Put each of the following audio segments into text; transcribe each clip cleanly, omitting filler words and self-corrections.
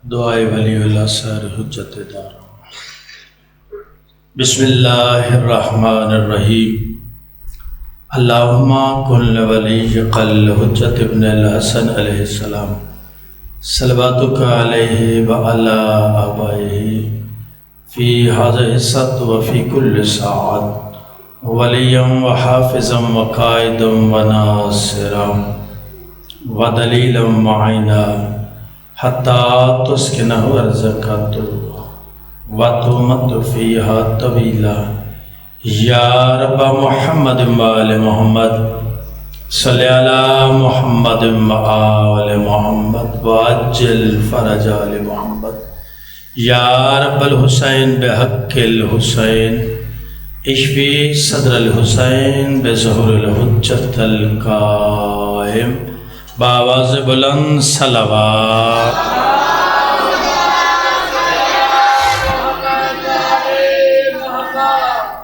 दुआए Waliullah sir हुज्जत दार। बिस्मिल्लाहिर्रहमानिर्रहीम। अल्लाहुम्मा कुल वलिय्यकल हुज्जत इब्नुल हसन अलैहिस्सलाम सलवातुका अलैहि व अला आबाइहि फ़ी हाज़िहि सअत व फ़ी कुल्लि साअत वलिय्यम व हाफ़िज़म व क़ाइदम व नासिरम व दलीलम मुईना हत्ता तुस्किनहु अर्ज़क़तु व तुमद्दु फ़ीहा तवीला या रब्ब मुहम्मद व आले मुहम्मद सल्लि अला मुहम्मद व आले मुहम्मद व अज्जिल फ़रज आले मुहम्मद या रब्बल हुसैन बिहक़्क़िल हुसैन इश्फ़ी सदरल हुसैन बिज़ुहुरिल हुज्जतल क़ाइम बावाज़ बुलंद सलवात।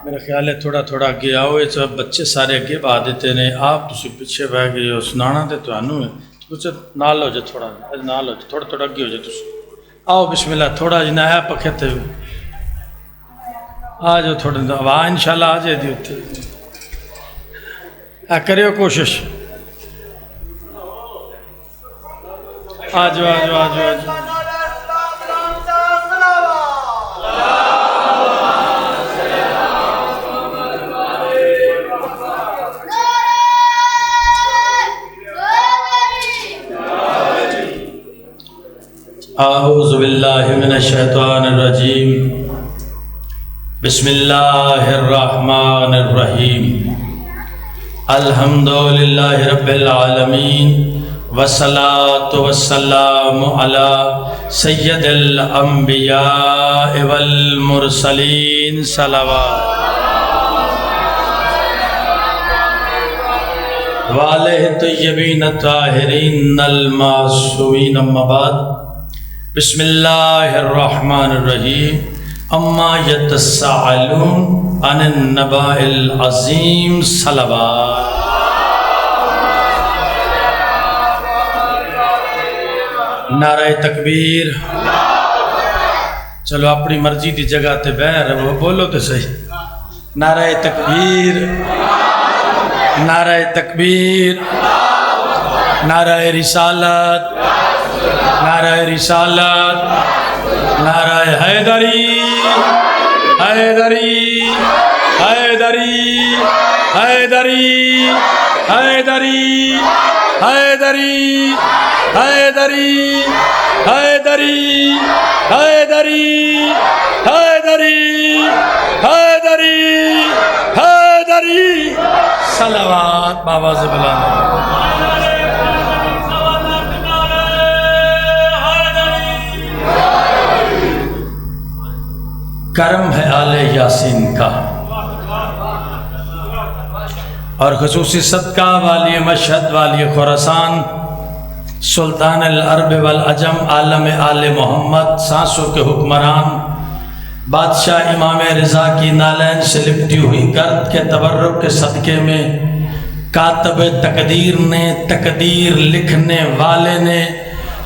मेरा ख्याल है थोड़ा थोड़ा अगे आओ। ये सब बच्चे सारे अगे बहा देते ने, आप तुम पिछे बह गए हो। सुनाना तो थानू है, कुछ नाल हो जाए, थोड़ा नाल हो जाए, थोड़ा थोड़ा अगे हो जाए। तुम आओ बिस्मिल्लाह, थोड़ा जिन्ना है पखे ते आ जाओ, थोड़ा हवा इंशाल्लाह आ जाए दी उत्थे। करियो कोशिश, आ जाओ आ जाओ आ जाओ आ जाओ। आऊज़ु बिल्लाहि मिनश शैतानिर रजीम। बिस्मिल्लाहिर्रहमानिर्रहीम। अल्हम्दुलिल्लाहि रब्बिल आलमीन वस्सलातु वस्सलामु अला सय्यदिल अंबिया वल मुरसलीन सलवात वालैहि तय्यबीन ताहिरीन अल मासूमीन। अम्मा बाद, बिस्मिल्लाहिर्रहमानिर्रहीम। अम्मा यतस्साअलून अनिन नबाइल अज़ीम सलवात। नारे तकबीर। चलो अपनी मर्जी की जगह ते बह रहो, बोलो तो सही। नारे तकबीर, नारे तकबीर, नारे रिसालत, नारे रिसालत, नारे हैदरी, हैदरी, हैदरी, हैदरी, हैदरी, हैदरी, हैदरी, हैदरी, हैदरी, हैदरी, हैदरी, हैदरी सलवात। बाबा से बुला करम है आले यासीन का और खुसूसी सदका वाली मशहद वाली खुरासान सुल्तान अल अरब वल अजम आलम आले मोहम्मद सांसों के हुक्मरान बादशाह इमाम रिज़ा की नालैन से लिपटी हुई गर्द के तबर्रुक के सदक़े में कातब तकदीर ने, तकदीर लिखने वाले ने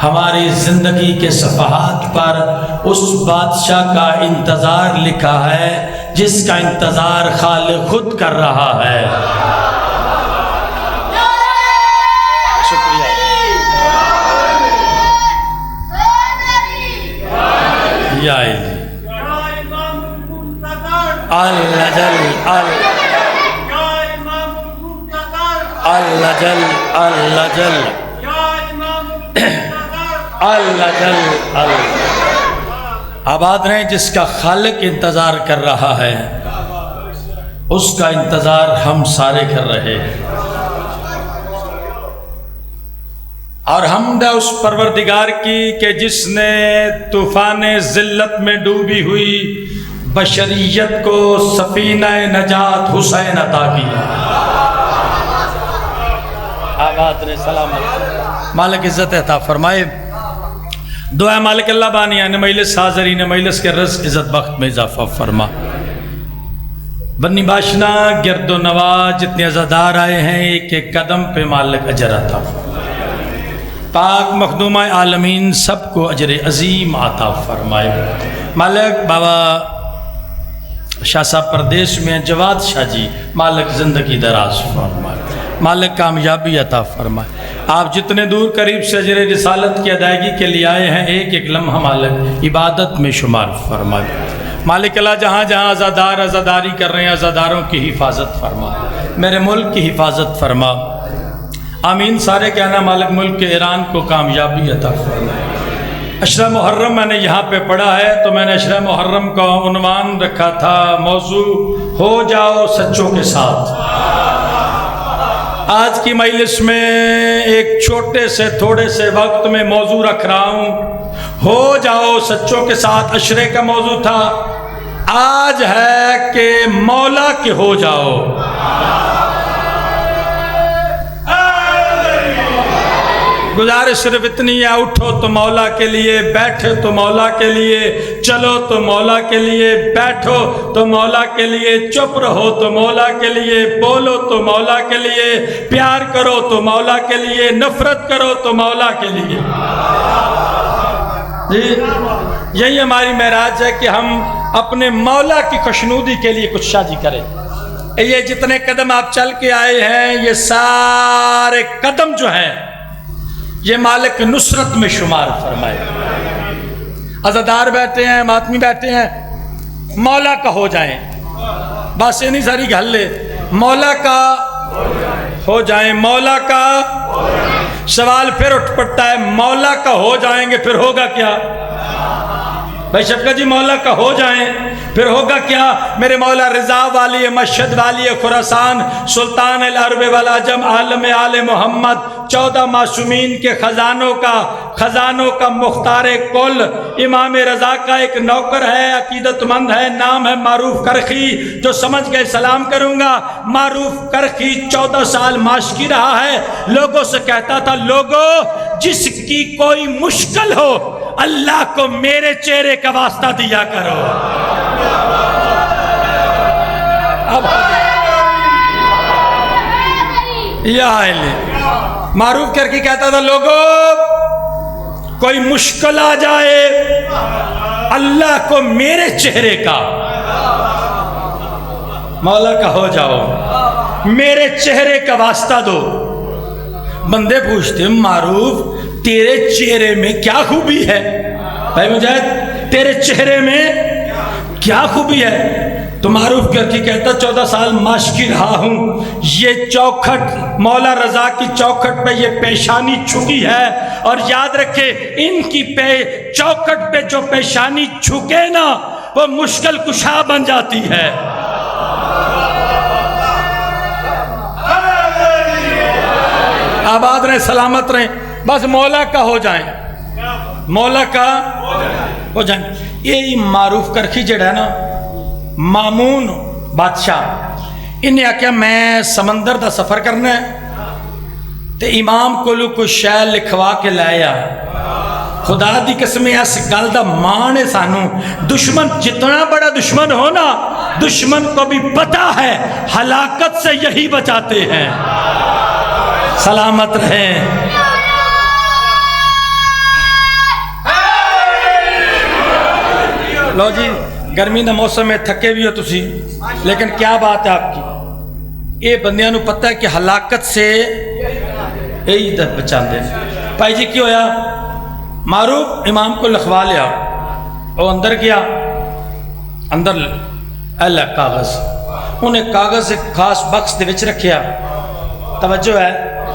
हमारी ज़िंदगी के सफ़हात पर उस बादशाह का इंतज़ार लिखा है जिसका इंतज़ार खालिक खुद कर रहा है। शुक्रिया। या अल्लाह जल अल्लाह जल अल्लाह जल अल्लाह जल अल्लाह। आबाद रहे जिसका खालिक इंतज़ार कर रहा है, उसका इंतज़ार हम सारे कर रहे हैं। और हमद उस परवरदिगार की कि जिसने तूफ़ान ज़िल्लत में डूबी हुई बशरियत को सफ़ीना नजात हुसैन अता किया। आबाद रहे, सलामत मालिक इज़्ज़त अता फरमाए। दुआ मालिक अल्लाह बानिया ने मजलिस हाज़रीन मजलिस के रज़्क़ इज़्ज़त बख्त में इजाफ़ा फरमा। बन्नी बाशना गिरदो नवाज जितने अज़ादार आए हैं एक एक कदम पे मालिक अजर आता पाक मखदूमा आलमीन सबको अजर अजीम आता फरमाए। मालिक बाबा शाह साहब प्रदेश में जवाद शाह जी मालिक ज़िंदगी दराज फरमाए, मालिक कामयाबी अता फरमाए। आप जितने दूर करीब से अजर रिसालत की अदायगी के लिए आए हैं एक एक लम्हा मालिक इबादत में शुमार फरमाए। मालिक अल्लाह जहाँ जहाँ अज़ादार अज़ादारी कर रहे हैं अज़ादारों की हिफाजत फरमा, मेरे मुल्क की हिफाजत फरमा, आमीन सारे कहना। मालिक मुल्क के ईरान को कामयाबी अता फरमा। अशरा मुहर्रम मैंने यहाँ पे पढ़ा है तो मैंने अशरा मुहर्रम का उन्वान रखा था मौजू हो जाओ सच्चों के साथ। आज की मजलिस में एक छोटे से थोड़े से वक्त में मौजू रख रहा हूँ, हो जाओ सच्चों के साथ। अशरे का मौजू था, आज है कि मौला के हो जाओ। गुजारिश सिर्फ इतनी है, उठो तो मौला के लिए, बैठे तो मौला के लिए, चलो तो मौला के लिए, बैठो तो मौला के लिए, चुप रहो तो मौला के लिए, बोलो तो मौला के लिए, प्यार करो तो मौला के लिए, नफरत करो तो मौला के लिए। जी यही हमारी महराज है कि हम अपने मौला की खुशनुदी के लिए कुछ शादी करें। ये जितने कदम आप चल के आए हैं ये सारे कदम जो हैं ये मालिक नुसरत में शुमार फरमाए। अज़ादार बैठे हैं, मातमी बैठे हैं, मौला का हो जाएं, बस ये नहीं सारी गल, मौला का हो जाएं। मौला का सवाल फिर उठ पड़ता है, मौला का हो जाएंगे फिर होगा क्या? भाई शफकत जी मौला का हो जाएं फिर होगा क्या? मेरे मौला रिजा वाली मशहद वाली खुरासान सुल्तान अल अरब वल अजम आलम आले मोहम्मद 14 मासूमीन के खजानों का मुख्तार कुल इमाम रजा का एक नौकर है, अकीदतमंद है, नाम है मारूफ करखी। जो समझ गए सलाम करूंगा। मारूफ करखी 14 साल माशकी रहा है, लोगों से कहता था लोगों जिसकी कोई मुश्किल हो अल्लाह को मेरे चेहरे का वास्ता दिया करो। अब मारूफ करके कहता था लोगों कोई मुश्किल आ जाए अल्लाह को मेरे चेहरे का मौला का हो जाओ, मेरे चेहरे का वास्ता दो। बंदे पूछते मारूफ तेरे चेहरे में क्या खूबी है? भाई मुजाहिद तेरे चेहरे में क्या खूबी है? तो मारूफ करके कहता 14 साल माशकी रहा हूँ, ये चौखट मौला रजा की चौखट पे ये पेशानी झुकी है, और याद रखे इनकी चौखट पे जो पेशानी झुके ना वो मुश्किल कुशा बन जाती है। आबाद रहे, सलामत रहे, बस मौला का हो जाए, मौला का हो जाए। ये मारूफ करखी जड़ा है ना मामून बादशाह, इन्हें आख्या मैं समंदर का सफ़र करना है तो इमाम को कुछ शै लिखवा के लाया। खुदा दी कसम इस गल का मान है सानू, दुश्मन जितना बड़ा दुश्मन हो ना दुश्मन को भी पता है हलाकत से यही बचाते हैं। सलामत रहें। लो जी गर्मी का मौसम में थके भी हो तुसी, लेकिन क्या बात है आपकी, ये बंदियां नू पता है कि हलाकत से यही बचाते हैं। भाई जी क्यों होया? मारूफ इमाम को लिखवा लिया, वो अंदर गया, अंदर अल कागज, उन्हें कागज एक खास बक्स दे विच रखिया। तवज्जो है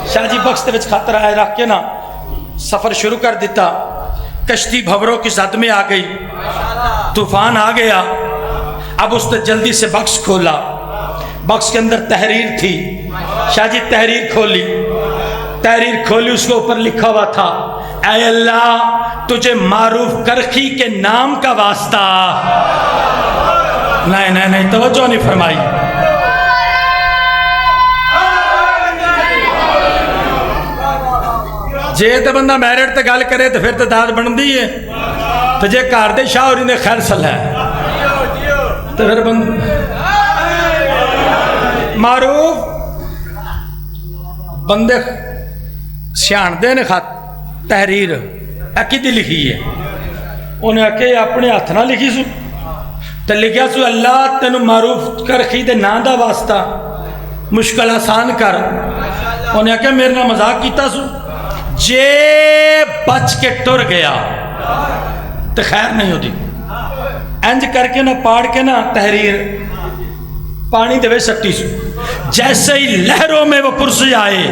शाह जी, बक्स दे विच खातर आए रख के ना सफर शुरू कर दिता। कश्ती भंवरों की जद में आ गई, तूफान आ गया। अब उसने जल्दी से बक्स खोला, बक्स के अंदर तहरीर थी। शाह जी तहरीर खोली, उसके ऊपर लिखा हुआ था ऐ अल्लाह तुझे मारूफ करखी के नाम का वास्ता। नहीं तवज्जो नहीं फरमाई। जे तो बंदा मैरिट ते गल करे तो फिर तो दाद बनती है, तो जे घर दे शाह होरी ने खैर सल है तो फिर मारूफ बंदे सियाणदे ने खत तहरीर कि लिखी है, उन्हें आके अपने हथ ना लिखी सू तो लिखा सू अल्लाह तेन मारूफ कर रखी दे नां दा वास्ता मुश्किल आसान कर। उन्हें आके मेरे नाल मजाक किया सू, जे बच के टुर गया तो खैर नहीं होती। इंज करके ना पाड़ के ना तहरीर पानी दे सट्टी सू। जैसे ही लहरों में वो पुरस आए,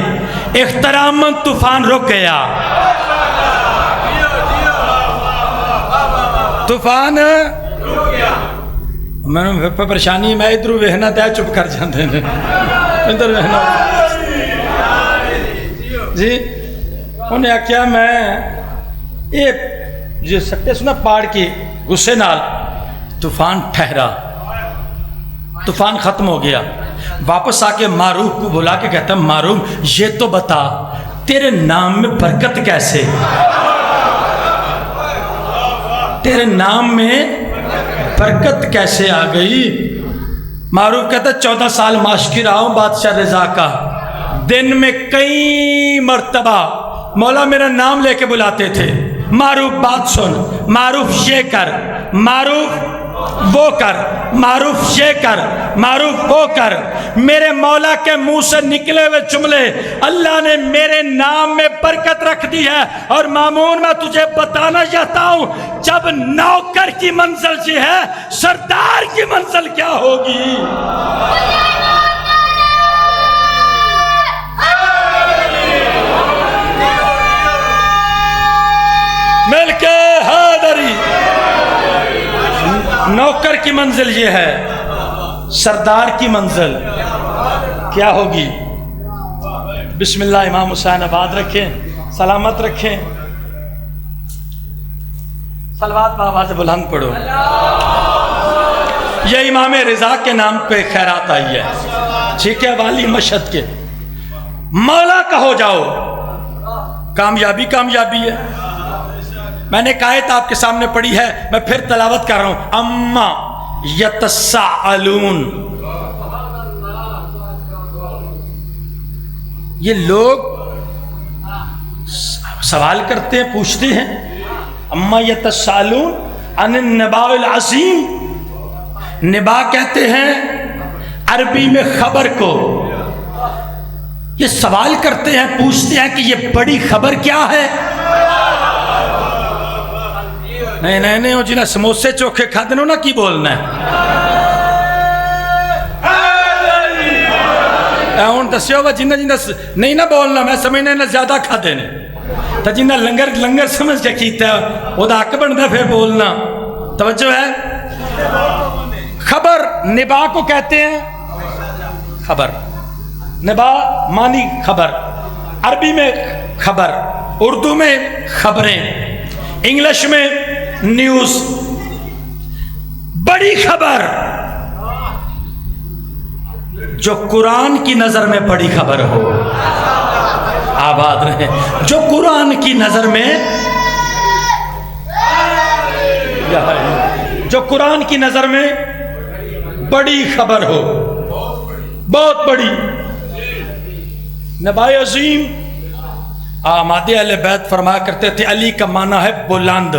इख्तरामन तूफान रुक गया। तूफान मैंने परेशानी, मैं इधर वेखना तय चुप कर जाते हैं, इधर वेखना जी। उन्हें आख्या मैं ये जो सट्टे सुना पाड़ के गुस्से नाल, तूफान ठहरा, तूफान खत्म हो गया। वापस आके मारूफ को बुला के कहता, मारूफ ये तो बता तेरे नाम में बरकत कैसे, तेरे नाम में बरकत कैसे आ गई। मारूफ कहता 14 साल माशकी रहा हूं बादशाह रजा का, दिन में कई मर्तबा मौला मेरा नाम लेके बुलाते थे, मारूफ बात सुन, मारूफ ये कर, मारूफ वो कर, मारूफ ये कर, मारूफ वो कर। मेरे मौला के मुंह से निकले हुए जुमले अल्लाह ने मेरे नाम में बरकत रख दी है। और मामून मैं तुझे बताना चाहता हूं, जब नौकर की मंजिल जी है, सरदार की मंजिल क्या होगी। मिलके हादरी, नौकर की मंजिल ये है, सरदार की मंजिल क्या होगी। बिस्मिल्लाह। इमाम हुसैन आबाद रखें, सलामत रखें। सलवात बाबा से बुलंद पढ़ो। ये इमाम रिजा के नाम पे खैरात आई है, ठीक है, वाली मशहद के। मौला का हो जाओ, कामयाबी कामयाबी है। मैंने कायत आपके सामने पढ़ी है, मैं फिर तलावत कर रहा हूं। अम्मा यतसाअलून, ये लोग सवाल करते हैं, पूछते हैं। अम्मा यतसाअलून अनिन नबाउल अज़ीम, निबा कहते हैं अरबी में खबर को। ये सवाल करते हैं, पूछते हैं कि ये बड़ी खबर क्या है। नहीं नहीं नहीं, वो जिन्हें समोसे चोखे खाते ना की बोलना है हूँ दस्यो वा, जिन्हें जिन्हें नहीं ना बोलना, मैं समझना ना ज्यादा खाते ने, तो जिन्हें लंगर लंगर समझ के कीता वह हक बनता फिर बोलना। तवज्जो है। खबर निबा को कहते हैं, खबर निबा मानी खबर, अरबी में खबर, उर्दू में खबरें, इंग्लिश में न्यूज। बड़ी खबर जो कुरान की नजर में बड़ी खबर हो, आबाद रहे, जो कुरान की नजर में, जो कुरान की नजर में बड़ी खबर हो, बहुत बड़ी। नबाए अजीम आमादे अहले बैत फरमाया करते थे, अली का माना है बुलंद।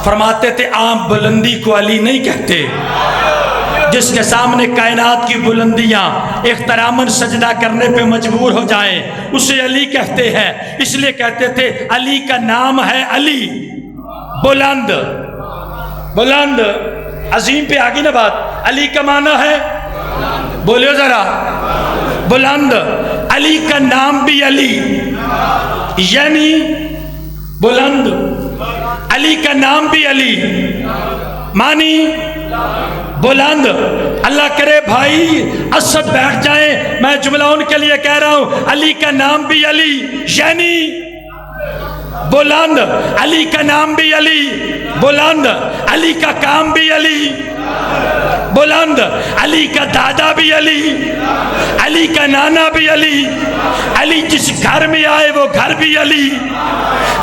फरमाते थे आम बुलंदी को अली नहीं कहते, जिसके सामने कायनात की बुलंदियां इख्तरामन सजदा करने पे मजबूर हो जाएं, उसे अली कहते हैं। इसलिए कहते थे अली का नाम है अली, बुलंद। बुलंद अजीम पे आगे ना बात। अली का माना है, बोलियो जरा, बुलंद। अली का नाम भी अली, यानी बुलंद। अली का नाम भी अली मानी बुलंद। अल्लाह करे भाई असद बैठ जाए, मैं जुमला उनके लिए कह रहा हूं। अली का नाम भी अली यानी बुलंद। अली का नाम भी अली बुलंद। अली का काम भी अली बुलंद। अली का दादा भी अली, अली का नाना भी अली, अली जिस घर में आए वो घर भी अली,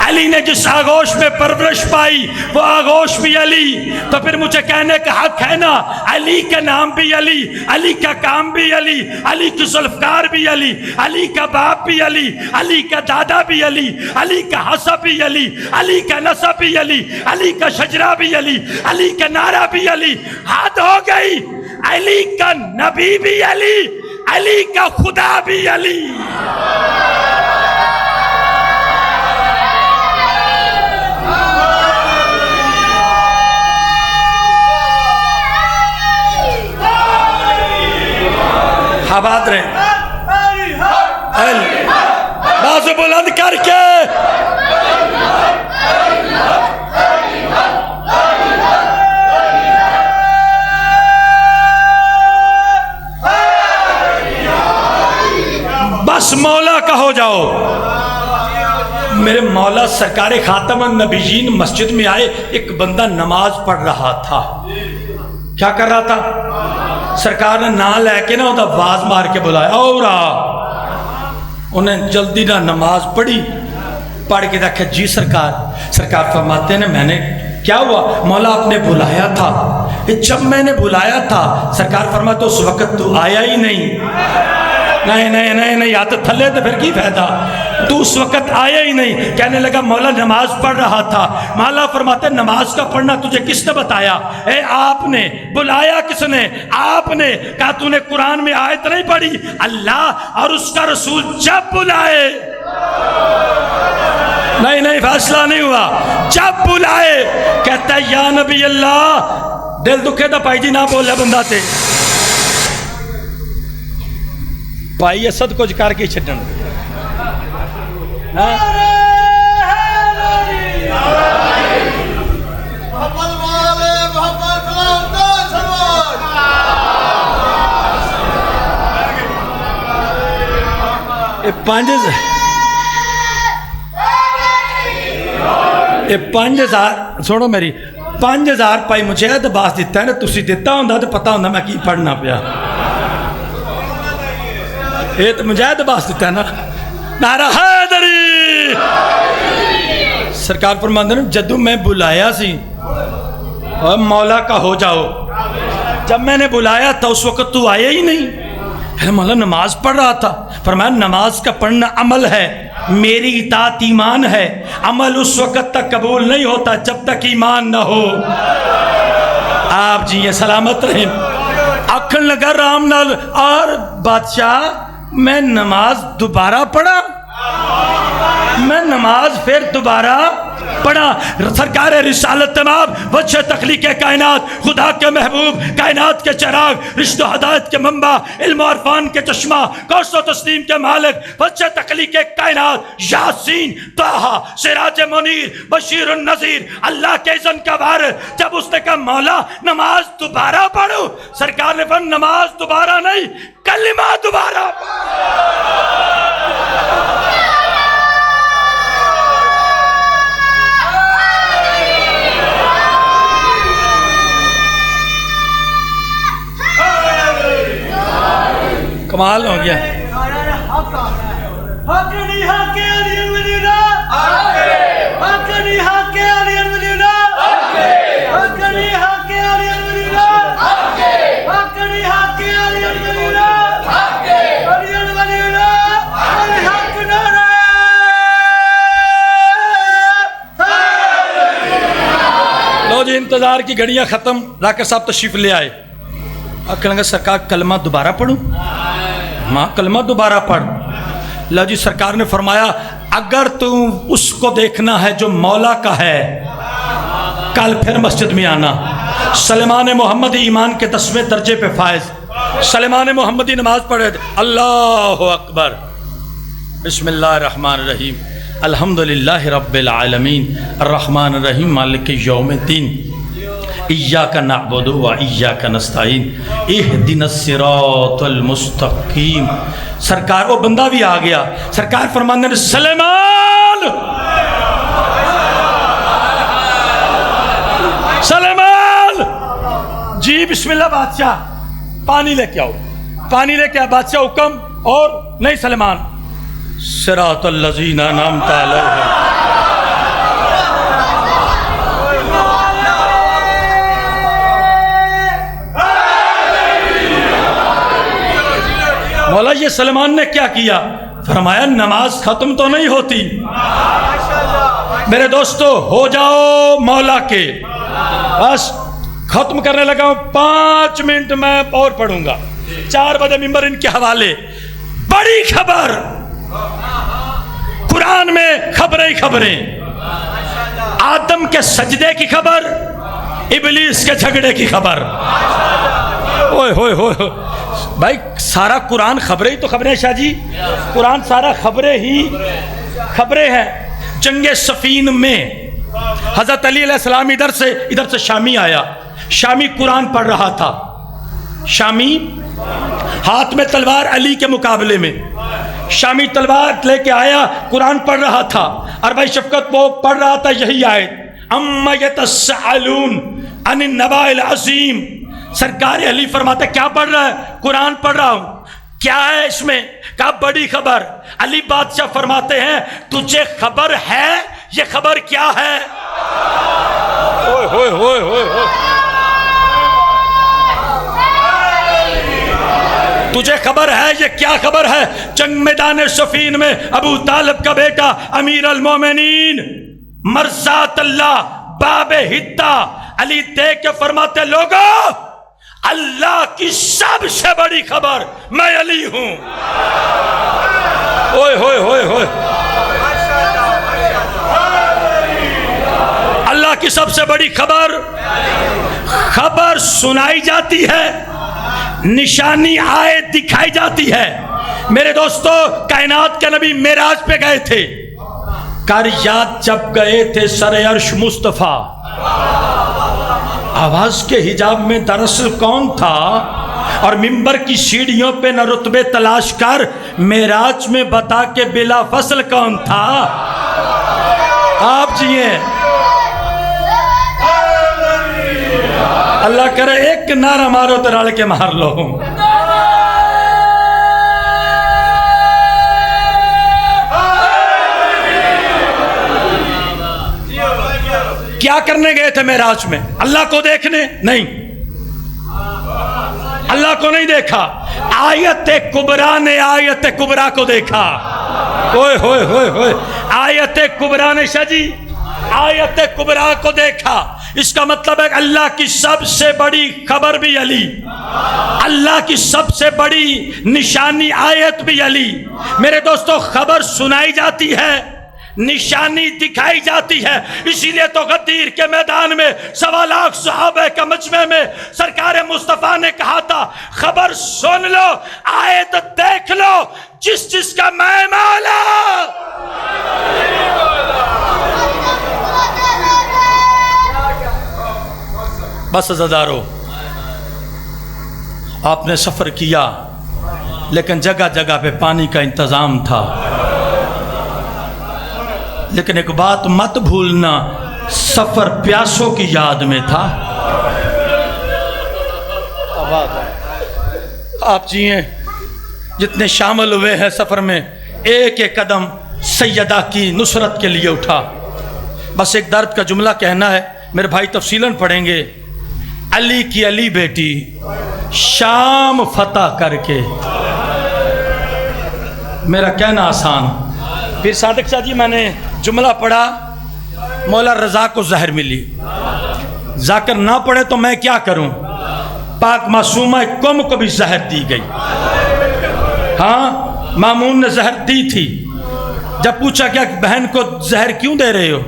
अली ने जिस आगोश में परवरिश पाई वो आगोश भी अली। तो फिर मुझे कहने का हक है ना, अली का नाम भी अली, अली का काम भी अली, अली की जुल्फकार भी अली, अली का बाप भी अली, अली का दादा भी अली, अली का हसब भी अली, अली का नसब भी अली, अली का शजरा भी अली, अली का नारा भी अली। हाथ हो गई, अली का नबी भी अली, अली का खुदा भी अली। आबाद रहे, बाजू बुलंद करके बस मौला का हो जाओ। मेरे मौला सरकार खातम नबीयीन मस्जिद में आए, एक बंदा नमाज पढ़ रहा था। क्या कर रहा था? सरकार ने ना लैके ना उदा आवाज मार के बुलाया और उन्हें जल्दी ना नमाज पढ़ी, पढ़ के देखा जी सरकार। सरकार फरमाते हैं मैंने क्या हुआ? मौला आपने बुलाया था। जब मैंने बुलाया था सरकार फरमाते उस वक्त तू आया ही नहीं। नहीं नहीं नहीं नहीं, या तो थले तो फिर की फायदा, तू उस वक्त आया ही नहीं। कहने लगा मौला नमाज पढ़ रहा था। मौला फरमाते नमाज का पढ़ना तुझे किसने बताया? आपने बुलाया किसने? आपने कहा तूने कुरान में आयत नहीं पढ़ी? अल्लाह और उसका रसूल जब बुलाए, नहीं नहीं फैसला नहीं हुआ, जब बुलाए कहता है या नबी अल्लाह। दिल दुखे था भाई जी ना बोले बंदा ते भाई ये सब कुछ करके छड्डन। ये 5000 सुनो मेरी 5000 भाई मुझे दबास दिता है ना, तुसी दिता होंदा तो पता होंदा मैं की पढ़ना पिया। ये तो मुजाहिद बास दिता है ना, नारा हैदरी। सरकार फरमाते हैं जदू मैं बुलाया सी और मौला का हो जाओ, जब मैंने बुलाया था उस वक्त तू आया ही नहीं। फिर मौला नमाज पढ़ रहा था। फरमाया नमाज का पढ़ना अमल है, मेरी इताअत ईमान है। अमल उस वक्त तक कबूल नहीं होता जब तक ईमान न हो। आप जी ये सलामत रहे। आखन लगा राम नाल और बादशाह मैं नमाज दोबारा पढ़ा, मैं नमाज फिर दोबारा पढ़ा। सरकार रिसालत तमाम वजह तख्लीक कायनात, खुदा के महबूब, कायनात के चिराग, रिश्तो हदायत के मंबा, इल्म और फान के चश्मा, कौसो तस्लीम के मालिक, वजह तख्लीक कायनात, यासीन, ताहा, सिराज मुनीर, बशीर नज़ीर, अल्लाह के इज़्न का वारिस। जब उसने कहा मौला नमाज दोबारा पढ़ो, सरकार ने फरमाया नमाज दोबारा नहीं, कलिमा दोबारा। कमाल हो गया। लो जी इंतजार की घड़ियां खत्म, जाकर साहब तशरीफ ले आए। कहेंगे सरकार कलमा दोबारा पढ़ूं? माँ कलमा दोबारा पढ़। लो जी सरकार ने फरमाया अगर तुम उसको देखना है जो मौला का है, कल फिर मस्जिद में आना। सलेमान मोहम्मदी ईमान के 10वें दर्जे पे फायज। सलेमान मोहम्मदी नमाज पढ़े थे। अल्लाह अकबर, बिस्मिल्लाहिर रहमानिर रहीम, अल्हम्दुलिल्लाहि रब्बिल आलमीन, अर्रहमानिर रहीम, मालिक यौमिद्दीन, इय्याका नअबुदु व इय्याका नस्तईन, इहदिनस सिरातल मुस्तकीम। सरकार वो बंदा भी आ गया। सरकार फरमाते हैं सलेमान, सलेमान जी बिस्मिल्लाह बादशाह। पानी लेके आओ, पानी लेके आओ। बादशाह हुक्म, और नहीं सलमान, सिरातल लज़ीना अनअमता अलैहिम। मौला ये सलमान ने क्या किया? फरमाया नमाज खत्म तो नहीं होती। मेरे दोस्तों, हो जाओ मौला के, बस खत्म करने लगा हूं, 5 मिनट में और पढ़ूंगा, 4 बजे मिंबर इनके हवाले। बड़ी खबर, कुरान में खबरें ही खबरें, आदम के सजदे की खबर, इबलीस के झगड़े की खबर। ओए होए होए भाई, सारा कुरान खबरें ही तो खबरें शाह जी, कुरान सारा खबरें ही खबरें हैं। जंगे सफीन में हजरत अली अलैहिस्सलाम इधर से शामी आया, शामी कुरान पढ़ रहा था, शामी हाथ में तलवार अली के मुकाबले में, शामी तलवार लेके आया, कुरान पढ़ रहा था। और भाई शफकत वो पढ़ रहा था यही आयत, अम्मा यतस्अलून अनिन नबाइल अज़ीम। सरकार अली फरमाते क्या पढ़ रहा है? कुरान पढ़ रहा हूं। क्या है इसमें? क्या बड़ी खबर। अली बादशाह फरमाते हैं तुझे खबर है, ये खबर क्या है? ओए होए होए होए होए, तुझे खबर है, ये क्या खबर है? जंग मैदान सफीन में अबू तालिब का बेटा अमीर अल मोमिनीन मरज़ात अल्लाह बाबे हित्ता अली देख के फरमाते लोगों, अल्लाह की सबसे बड़ी खबर मैं अली हूं। ओए होए होए होए, अल्लाह की सबसे बड़ी खबर, खबर सुनाई जाती है, निशानी आए दिखाई जाती है। मेरे दोस्तों, कायनात के नबी मेराज पे गए थे, कारियात जब गए थे सरे अर्श मुस्तफा, आवाज के हिजाब में दरअसल कौन था? और मिंबर की सीढ़ियों पे न रुतबे तलाश कर, मेराज में बता के बिला फसल कौन था? आप जिए, अल्लाह करे एक नारा मारो तो रल के मार लो। क्या करने गए थे मेराज में? अल्लाह को देखने? नहीं, अल्लाह को नहीं देखा। आयत कुबरा ने आयत कुबरा को देखा। ओए होए होए होए, आयत कुबरा ने शाजी आयत कुबरा को देखा। इसका मतलब है अल्लाह की सबसे बड़ी खबर भी अली, अल्लाह की सबसे बड़ी निशानी आयत भी अली। मेरे दोस्तों, खबर सुनाई जाती है, निशानी दिखाई जाती है। इसीलिए तो गदीर के मैदान में 1.25 लाख सहाबे के मजमे में सरकार मुस्तफा ने कहा था, खबर सुन लो, आयत देख लो, जिस जिसका मैं मौला। बस अज़ादारो, आपने सफर किया, लेकिन जगह जगह पे पानी का इंतजाम था। लेकिन एक बात मत भूलना, सफर प्यासों की याद में था। आप जिए, जितने शामिल हुए हैं सफर में, एक एक कदम सैयदा की नुसरत के लिए उठा। बस एक दर्द का जुमला कहना है, मेरे भाई तफसीलन पढ़ेंगे। अली की अली बेटी शाम फतह करके, मेरा कहना आसान। फिर सादिक शाह जी, मैंने जुमला पढ़ा, मौला रजा को जहर मिली, जाकर ना पढ़े तो मैं क्या करूं? पाक मासूमा कौम को भी जहर दी गई। हाँ, मामून ने जहर दी थी। जब पूछा क्या बहन को जहर क्यों दे रहे हो,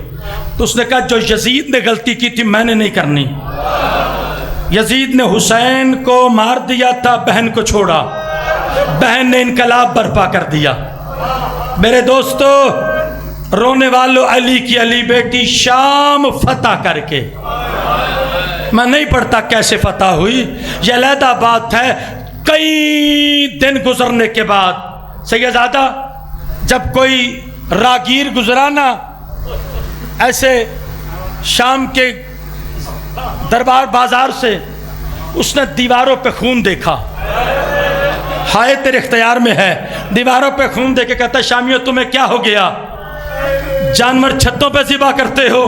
तो उसने कहा जो यजीद ने गलती की थी मैंने नहीं करनी। यजीद ने हुसैन को मार दिया था, बहन को छोड़ा, बहन ने इनकलाब बर्पा कर दिया। मेरे दोस्तों, रोने वालों, अली की अली बेटी शाम फतह करके, मैं नहीं पढ़ता कैसे फतह हुई, यह अलहदा बात है। कई दिन गुजरने के बाद सैयदादा, जब कोई रागीर गुजरा ना ऐसे शाम के दरबार बाजार से, उसने दीवारों पे खून देखा, हाय तेरे इख्तियार में है। दीवारों पे खून देख के कहता शामियों तुम्हें क्या हो गया, जानवर छतों पे ज़िबा करते हो।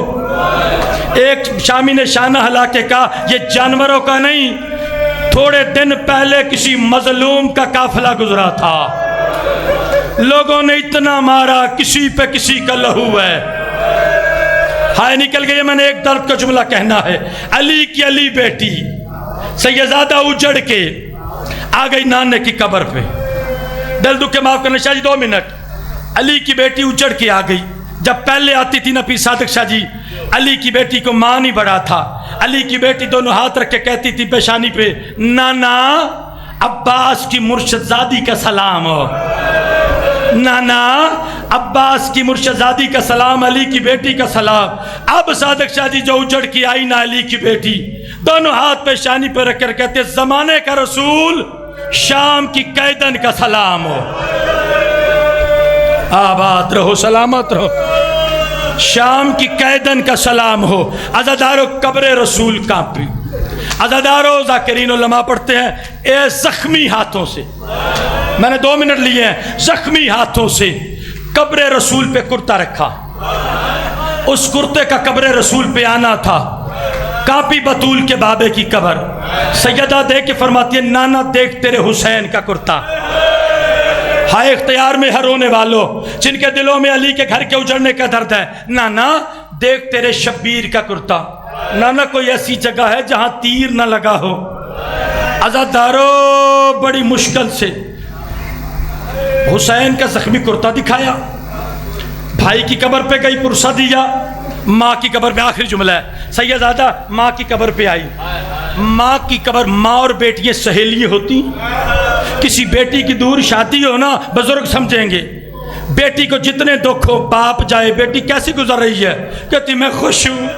एक शामी ने शाना हिला के कहा ये जानवरों का नहीं, थोड़े दिन पहले किसी मजलूम का काफिला गुजरा था, लोगों ने इतना मारा, किसी पे किसी का लहू है। हाय निकल गई। मैंने एक दर्द का जुमला कहना है। अली की अली बेटी सैयदादा उजड़ के आ गई नाने की कब्र पे। दिल दुख के माफ करना शाह जी 2 मिनट। अली की बेटी उजड़ के आ गई। जब पहले आती थी ना पीर सादिक शाह जी, अली की बेटी को मां नहीं बड़ा था। अली की बेटी दोनों हाथ रख के कहती थी पेशानी पे, नाना अब्बास की मुर्शदादी का सलाम हो, नाना अब्बास की मुर्शदादी का सलाम, अली की बेटी का सलाम। अब सादिक शाह जी जो उजड़ के आई ना अली की बेटी, दोनों हाथ पेशानी पे रख कर कहते जमाने का रसूल शाम की कैदन का सलाम हो, आबाद रहो सलामत रहो, शाम की कैदन का सलाम हो। अज़ादारो कब्र रसूल कांपी, अज़ादारो ज़ाकिरीन उलमा पढ़ते हैं ए जख्मी हाथों से, मैंने 2 मिनट लिए हैं, जख्मी हाथों से कब्र रसूल पे कुर्ता रखा। उस कुर्ते का कब्र रसूल पे आना था। कापी बतूल के बाबे की कब्र, सैयदा देख के फरमाती है नाना देख तेरे हुसैन का कुर्ता। हाय इख्तियार में हर रोने वालों जिनके दिलों में अली के घर के उजड़ने का दर्द है, नाना देख तेरे शब्बीर का कुर्ता। नाना कोई ऐसी जगह है जहां तीर ना लगा हो। अज़ादारो बड़ी मुश्किल से हुसैन का जख्मी कुर्ता दिखाया, भाई की कब्र पे गई, पुरसा दिया, माँ की कब्र पे आखिरी जुमला है, सैयदादा माँ की कब्र पे आई। माँ की कब्र, माँ और बेटियां सहेलियां होती, किसी बेटी की दूर शादी हो ना बुजुर्ग समझेंगे, बेटी को जितने दुख हो, बाप जाए बेटी कैसी गुजर रही है, कहती मैं खुश हूँ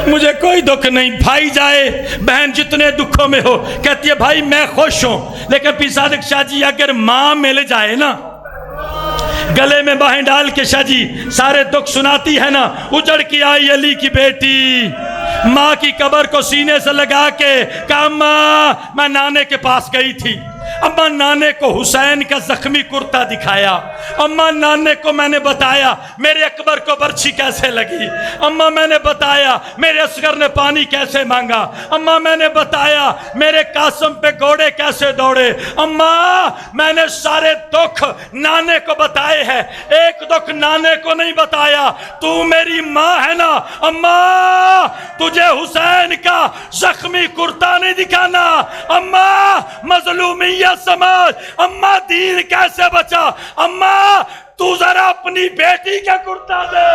मुझे कोई दुख नहीं, भाई जाए बहन जितने दुखों में हो, कहती है भाई मैं खुश हूँ। लेकिन पीर सादिक शाह जी अगर माँ मिल जाए ना, गले में बाहें डाल के शाह जी सारे दुख सुनाती है ना, उजड़ के आई अली की बेटी, माँ की कब्र को सीने से लगा के कहा अम्मा मैं नाने के पास गई थी, अम्मा नाने को हुसैन का जख्मी कुर्ता दिखाया, अम्मा नाने को मैंने बताया मेरे अकबर को बर्छी कैसे लगी, अम्मा मैंने बताया मेरे असगर ने पानी कैसे मांगा, अम्मा मैंने बताया मेरे कासिम पे घोड़े कैसे दौड़े, अम्मा मैंने सारे दुख नाने को बताए हैं, एक दुख नाने को नहीं बताया, तू मेरी माँ है ना अम्मा, तुझे हुसैन का जख्मी कुर्ता नहीं दिखाना, अम्मा मजलूमियत समाज, अम्मा दीन कैसे बचा, अम्मा तू जरा अपनी बेटी का कुर्ता दे,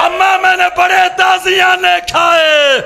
अम्मा मैंने बड़े ताजियाने खाए,